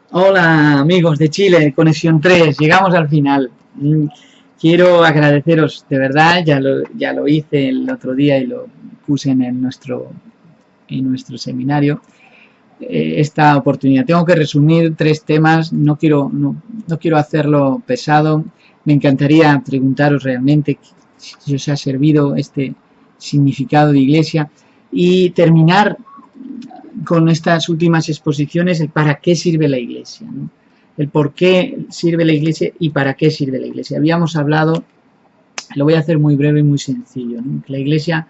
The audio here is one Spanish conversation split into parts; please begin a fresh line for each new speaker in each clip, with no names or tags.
Hola amigos de Chile, Conexión 3, llegamos al final. Quiero agradeceros de verdad, ya lo hice el otro día y lo puse en nuestro seminario, esta oportunidad. Tengo que resumir 3 temas, no quiero hacerlo pesado. Me encantaría preguntaros realmente si os ha servido este significado de iglesia y terminar con estas últimas exposiciones el para qué sirve la iglesia, ¿no? El por qué sirve la iglesia y para qué sirve la iglesia. Habíamos hablado, lo voy a hacer muy breve y muy sencillo, ¿no? Que la iglesia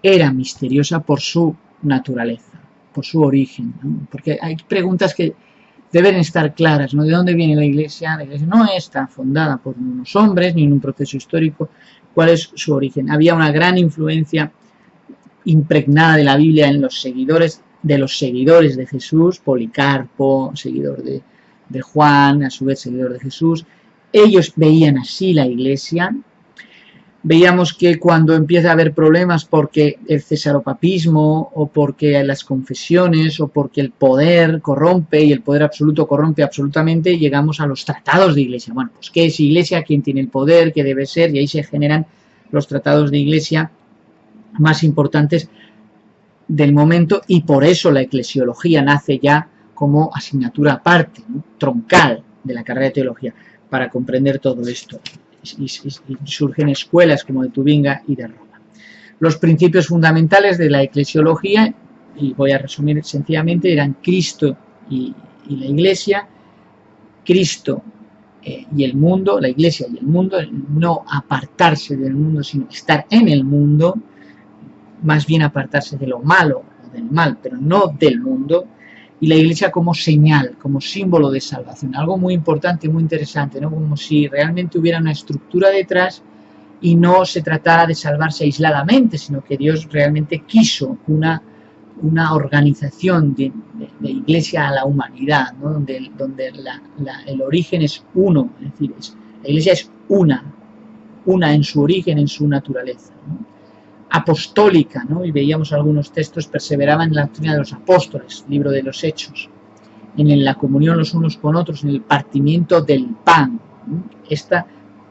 era misteriosa por su naturaleza, por su origen, ¿no? Porque hay preguntas que deben estar claras, ¿no? ¿De dónde viene la iglesia? La iglesia no está fundada por unos hombres ni en un proceso histórico. ¿Cuál es su origen? Había una gran influencia impregnada de la Biblia en los seguidores de Jesús, Policarpo, seguidor de Juan, a su vez seguidor de Jesús. Ellos veían así la iglesia. Veíamos que cuando empieza a haber problemas porque el cesaropapismo o porque las confesiones o porque el poder corrompe y el poder absoluto corrompe absolutamente, llegamos a los tratados de iglesia. Bueno, pues ¿qué es iglesia? ¿Quién tiene el poder? ¿Qué debe ser? Y ahí se generan los tratados de iglesia más importantes del momento, y por eso la eclesiología nace ya como asignatura aparte, ¿no? Troncal de la carrera de teología, para comprender todo esto. Y surgen escuelas como de Tubinga y de Roma. Los principios fundamentales de la eclesiología, y voy a resumir sencillamente, eran Cristo y la iglesia, Cristo y el mundo, la iglesia y el mundo, no apartarse del mundo, sino estar en el mundo, más bien apartarse de lo malo o del mal, pero no del mundo, y la iglesia como señal, como símbolo de salvación, algo muy importante, muy interesante, ¿no? Como si realmente hubiera una estructura detrás y no se tratara de salvarse aisladamente, sino que Dios realmente quiso una organización de iglesia a la humanidad, ¿no? donde el origen es uno, es decir, la iglesia es una en su origen, en su naturaleza, ¿no? Apostólica, ¿no? Y veíamos algunos textos, perseveraban en la doctrina de los apóstoles, libro de los Hechos, en la comunión los unos con otros, en el partimiento del pan, ¿no?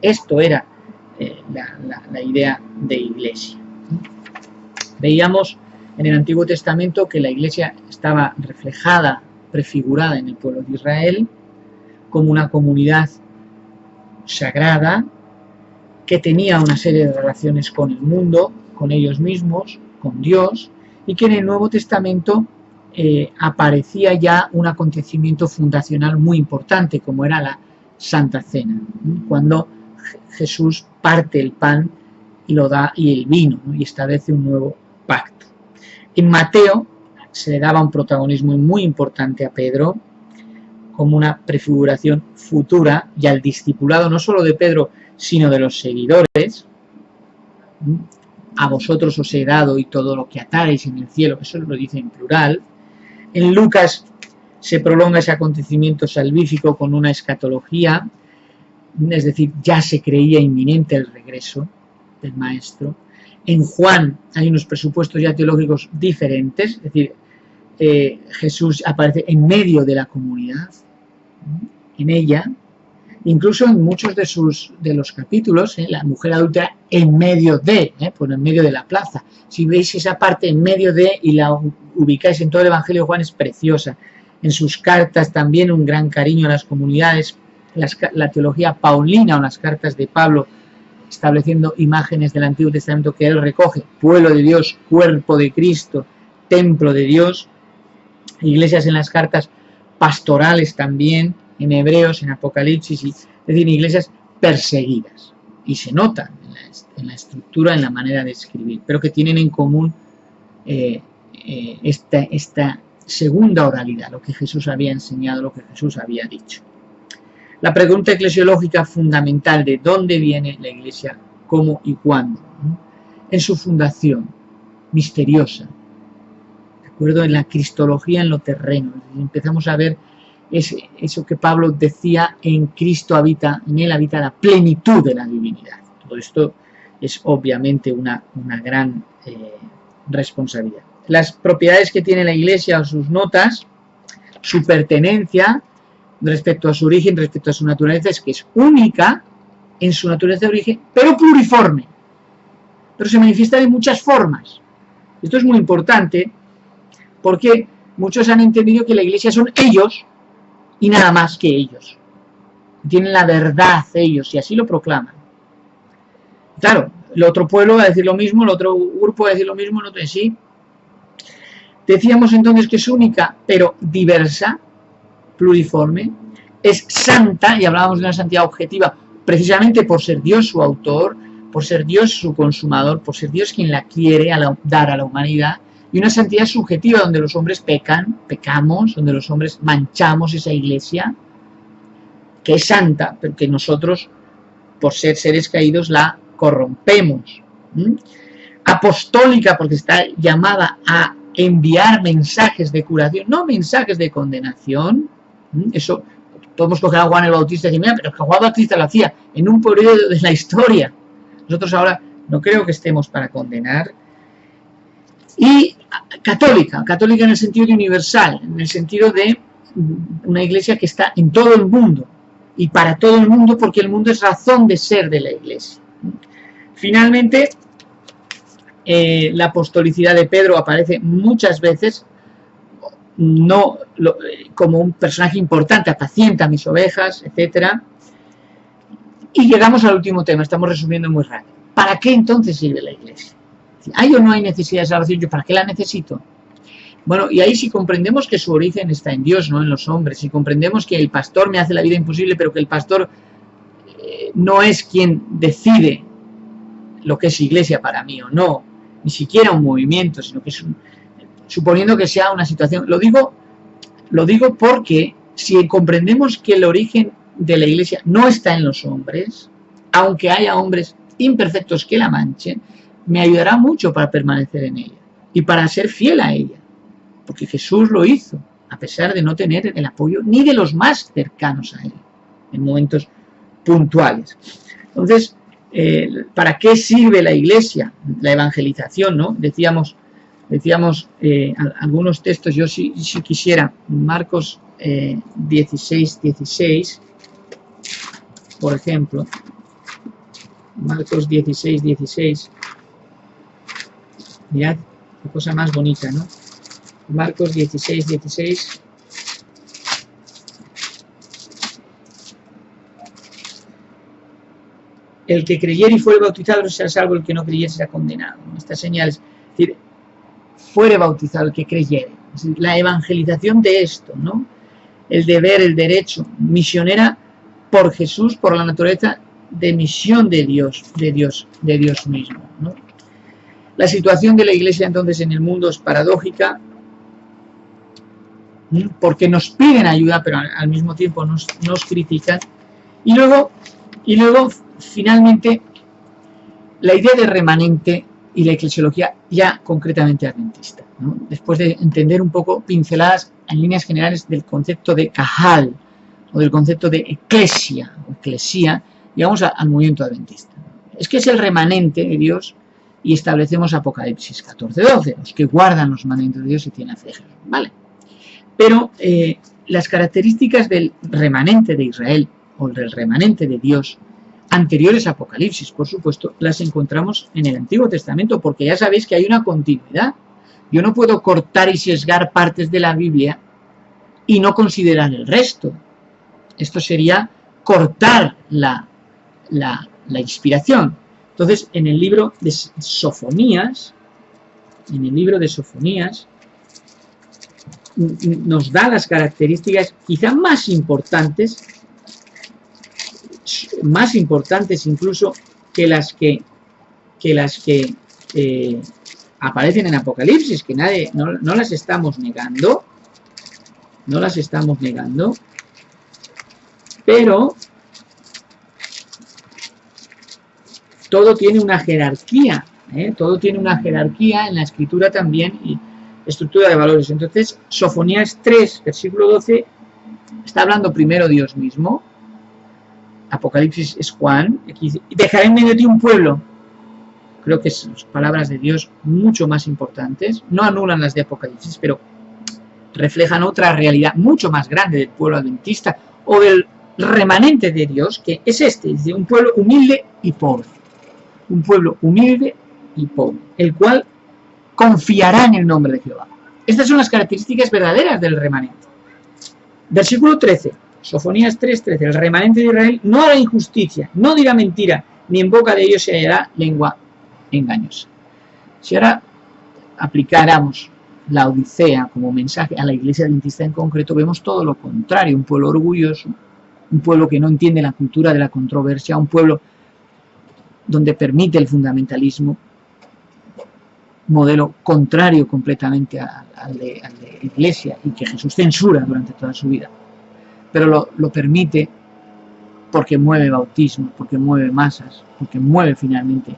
Esto era la idea de iglesia, ¿no? Veíamos en el Antiguo Testamento que la iglesia estaba reflejada, prefigurada en el pueblo de Israel, como una comunidad sagrada que tenía una serie de relaciones con el mundo, con ellos mismos, con Dios, y que en el Nuevo Testamento aparecía ya un acontecimiento fundacional muy importante, como era la Santa Cena, ¿no? Cuando Jesús parte el pan y lo da, y el vino, ¿no? Y establece un nuevo pacto. En Mateo se le daba un protagonismo muy importante a Pedro, como una prefiguración futura, y al discipulado no solo de Pedro, sino de los seguidores. A vosotros os he dado y todo lo que atareis en el cielo, eso lo dice en plural. En Lucas se prolonga ese acontecimiento salvífico con una escatología, es decir, ya se creía inminente el regreso del Maestro. En Juan hay unos presupuestos ya teológicos diferentes, es decir, Jesús aparece en medio de la comunidad, en ella. Incluso en muchos de los capítulos, la mujer adúltera en medio de, por en medio de la plaza. Si veis esa parte en medio de y la ubicáis en todo el Evangelio de Juan, es preciosa. En sus cartas también un gran cariño a las comunidades, la teología paulina o las cartas de Pablo, estableciendo imágenes del Antiguo Testamento que él recoge: pueblo de Dios, cuerpo de Cristo, templo de Dios. Iglesias en las cartas pastorales también, en Hebreos, en Apocalipsis, es decir, iglesias perseguidas, y se nota en la estructura, en la manera de escribir, pero que tienen en común esta segunda oralidad, lo que Jesús había enseñado, lo que Jesús había dicho. La pregunta eclesiológica fundamental de dónde viene la iglesia, cómo y cuándo, ¿no? En su fundación misteriosa, ¿de acuerdo? En la cristología, en lo terreno, empezamos a ver eso que Pablo decía: en Cristo habita, en él habita la plenitud de la divinidad. Todo esto es obviamente una gran responsabilidad. Las propiedades que tiene la iglesia o sus notas, su pertenencia, respecto a su origen, respecto a su naturaleza, es que es única en su naturaleza de origen, pero pluriforme. Pero se manifiesta de muchas formas. Esto es muy importante porque muchos han entendido que la Iglesia son ellos y nada más que ellos. Tienen la verdad ellos y así lo proclaman. Claro, el otro pueblo va a decir lo mismo, el otro grupo va a decir lo mismo, el otro sí. Decíamos entonces que es única, pero diversa, pluriforme, es santa, y hablábamos de una santidad objetiva, precisamente por ser Dios su autor, por ser Dios su consumador, por ser Dios quien la quiere dar a la humanidad, y una santidad subjetiva donde los hombres pecamos, donde los hombres manchamos esa iglesia, que es santa, pero que nosotros, por ser seres caídos, la corrompemos. Apostólica, porque está llamada a enviar mensajes de curación, no mensajes de condenación. Eso podemos coger a Juan el Bautista y decir, mira, pero que Juan el Bautista lo hacía en un periodo de la historia. Nosotros ahora no creo que estemos para condenar. Y católica en el sentido de universal, en el sentido de una iglesia que está en todo el mundo y para todo el mundo, porque el mundo es razón de ser de la iglesia. Finalmente, la apostolicidad de Pedro aparece muchas veces como un personaje importante, apacienta mis ovejas, etc. Y llegamos al último tema, estamos resumiendo muy rápido. ¿Para qué entonces sirve la iglesia? ¿Hay o no hay necesidad de salvación? ¿Yo para qué la necesito? Bueno, y ahí si comprendemos que su origen está en Dios, no en los hombres, si comprendemos que el pastor me hace la vida imposible, pero que el pastor no es quien decide lo que es iglesia para mí o no, ni siquiera un movimiento, sino que es suponiendo que sea una situación. Lo digo porque si comprendemos que el origen de la iglesia no está en los hombres, aunque haya hombres imperfectos que la manchen, me ayudará mucho para permanecer en ella y para ser fiel a ella, porque Jesús lo hizo, a pesar de no tener el apoyo ni de los más cercanos a él, en momentos puntuales. Entonces, ¿para qué sirve la iglesia? La evangelización, ¿no? Decíamos algunos textos, yo si quisiera, Marcos 16, por ejemplo, Marcos 16, mirad, qué cosa más bonita, ¿no? Marcos 16. El que creyere y fuere bautizado será salvo, el que no creyere será condenado. Estas señales, es decir, fuere bautizado el que creyere. Es decir, la evangelización de esto, ¿no? El deber, el derecho, misionera por Jesús, por la naturaleza de misión de Dios mismo, ¿no? La situación de la iglesia entonces en el mundo es paradójica, porque nos piden ayuda, pero al mismo tiempo nos critican. Y luego, finalmente, la idea de remanente y la eclesiología ya concretamente adventista, ¿no? Después de entender un poco pinceladas en líneas generales del concepto de Cajal o del concepto de eclesia, llegamos al movimiento adventista. Es que es el remanente de Dios y establecemos Apocalipsis 14:12, los que guardan los mandamientos de Dios y tienen fe, ¿vale? Pero las características del remanente de Israel o del remanente de Dios anteriores a Apocalipsis, por supuesto, las encontramos en el Antiguo Testamento, porque ya sabéis que hay una continuidad. Yo no puedo cortar y sesgar partes de la Biblia y no considerar el resto. Esto sería cortar la inspiración. Entonces, en el libro de Sofonías, nos da las características quizá más importantes incluso que las que aparecen en Apocalipsis, que nadie no las estamos negando, pero todo tiene una jerarquía, todo tiene una jerarquía en la escritura también y estructura de valores. Entonces, Sofonías 3, versículo 12, está hablando primero Dios mismo. Apocalipsis es Juan. Aquí dice, dejaré en medio de ti un pueblo. Creo que son palabras de Dios mucho más importantes. No anulan las de Apocalipsis, pero reflejan otra realidad mucho más grande del pueblo adventista o del remanente de Dios, que es este, es decir, un pueblo humilde y pobre. Un pueblo humilde y pobre, el cual confiará en el nombre de Jehová. Estas son las características verdaderas del remanente. Versículo 13, Sofonías 3:13, el remanente de Israel no hará injusticia, no dirá mentira, ni en boca de ellos se hallará lengua engañosa. Si ahora aplicáramos la Odisea como mensaje a la iglesia adventista en concreto, vemos todo lo contrario, un pueblo orgulloso, un pueblo que no entiende la cultura de la controversia, un pueblo donde permite el fundamentalismo, modelo contrario completamente al de iglesia y que Jesús censura durante toda su vida, pero lo permite porque mueve bautismo, porque mueve masas, porque mueve finalmente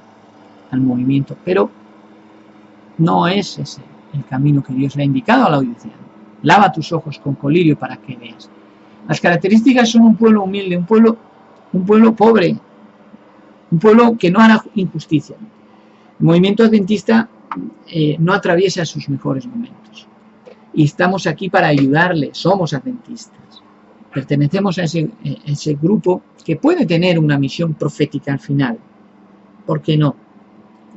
al movimiento, pero no es ese el camino que Dios le ha indicado a la Odisea. Lava tus ojos con colirio para que veas. Las características son un pueblo humilde, un pueblo pobre, un pueblo que no hará injusticia. El movimiento adventista no atraviesa sus mejores momentos. Y estamos aquí para ayudarle, somos adventistas. Pertenecemos a ese grupo que puede tener una misión profética al final. ¿Por qué no?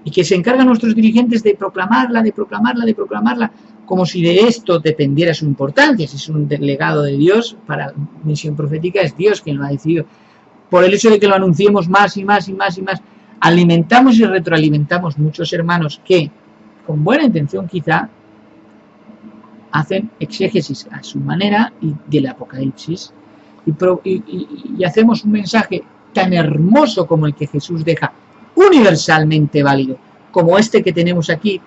Y que se encargan nuestros dirigentes de proclamarla, como si de esto dependiera su importancia. Si es un delegado de Dios para la misión profética, es Dios quien lo ha decidido. Por el hecho de que lo anunciemos más y más y más y más, alimentamos y retroalimentamos muchos hermanos que, con buena intención quizá, hacen exégesis a su manera y del Apocalipsis y hacemos un mensaje tan hermoso como el que Jesús deja, universalmente válido, como este que tenemos aquí,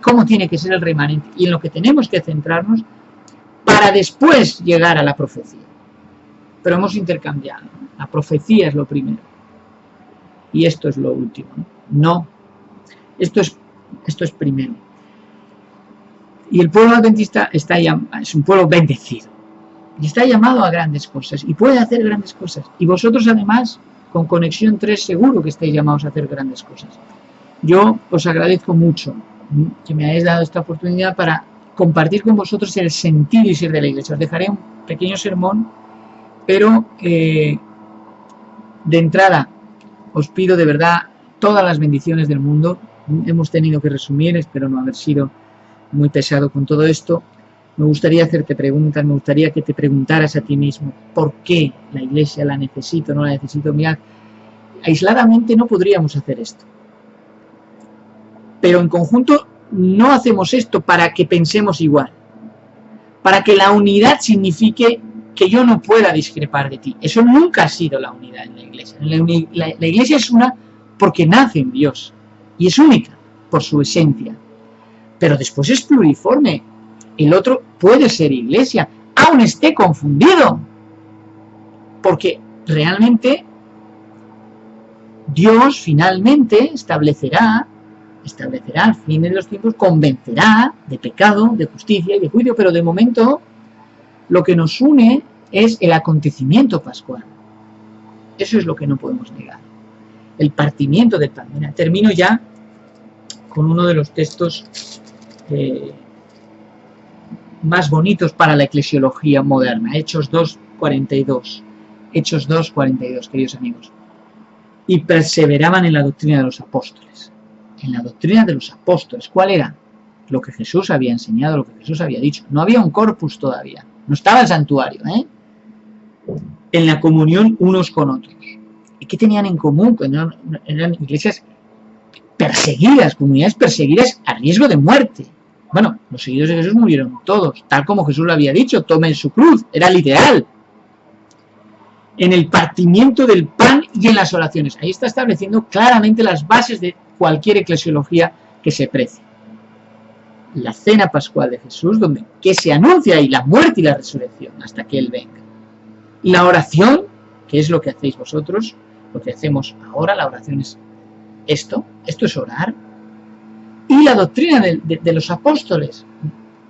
cómo tiene que ser el remanente y en lo que tenemos que centrarnos para después llegar a la profecía. Pero hemos intercambiado, ¿no? La profecía es lo primero y esto es lo último, ¿no? Esto es primero. Y el pueblo adventista es un pueblo bendecido y está llamado a grandes cosas y puede hacer grandes cosas. Y vosotros además, con Conexión 3, seguro que estáis llamados a hacer grandes cosas. Yo os agradezco mucho que me hayáis dado esta oportunidad para compartir con vosotros el sentir y ser de la iglesia. Os dejaré un pequeño sermón, pero de entrada os pido de verdad todas las bendiciones del mundo. Hemos tenido que resumir, espero no haber sido muy pesado con todo esto. Me gustaría hacerte preguntas, me gustaría que te preguntaras a ti mismo, ¿por qué la iglesia la necesito, no la necesito? Mirad, aisladamente no podríamos hacer esto. Pero en conjunto no hacemos esto para que pensemos igual. Para que la unidad signifique que yo no pueda discrepar de ti. Eso nunca ha sido la unidad en la iglesia. La iglesia es una porque nace en Dios. Y es única por su esencia. Pero después es pluriforme. El otro puede ser iglesia, aun esté confundido. Porque realmente Dios finalmente establecerá al fin de los tiempos, convencerá de pecado, de justicia y de juicio, pero de momento lo que nos une es el acontecimiento pascual. Eso es lo que no podemos negar. El partimiento del pan. Mira, termino ya con uno de los textos más bonitos para la eclesiología moderna, Hechos 2:42. Hechos 2:42, queridos amigos. Y perseveraban en la doctrina de los apóstoles. En la doctrina de los apóstoles. ¿Cuál era? Lo que Jesús había enseñado, lo que Jesús había dicho. No había un corpus todavía. No estaba el santuario, En la comunión unos con otros. ¿Y qué tenían en común? Eran iglesias perseguidas, comunidades perseguidas a riesgo de muerte. Bueno, los seguidores de Jesús murieron todos, tal como Jesús lo había dicho, tomen su cruz, era literal. En el partimiento del pan y en las oraciones. Ahí está estableciendo claramente las bases de cualquier eclesiología que se precie. La cena pascual de Jesús, que se anuncia ahí la muerte y la resurrección hasta que Él venga. Y la oración, que es lo que hacéis vosotros, lo que hacemos ahora, la oración es esto es orar. Y la doctrina de los apóstoles,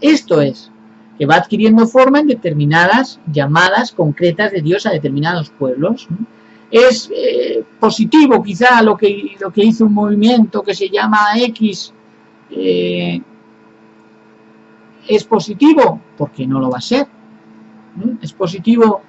esto es, que va adquiriendo forma en determinadas llamadas concretas de Dios a determinados pueblos. Es positivo quizá lo que hizo un movimiento que se llama X, ¿Es positivo? Porque no lo va a ser. Es positivo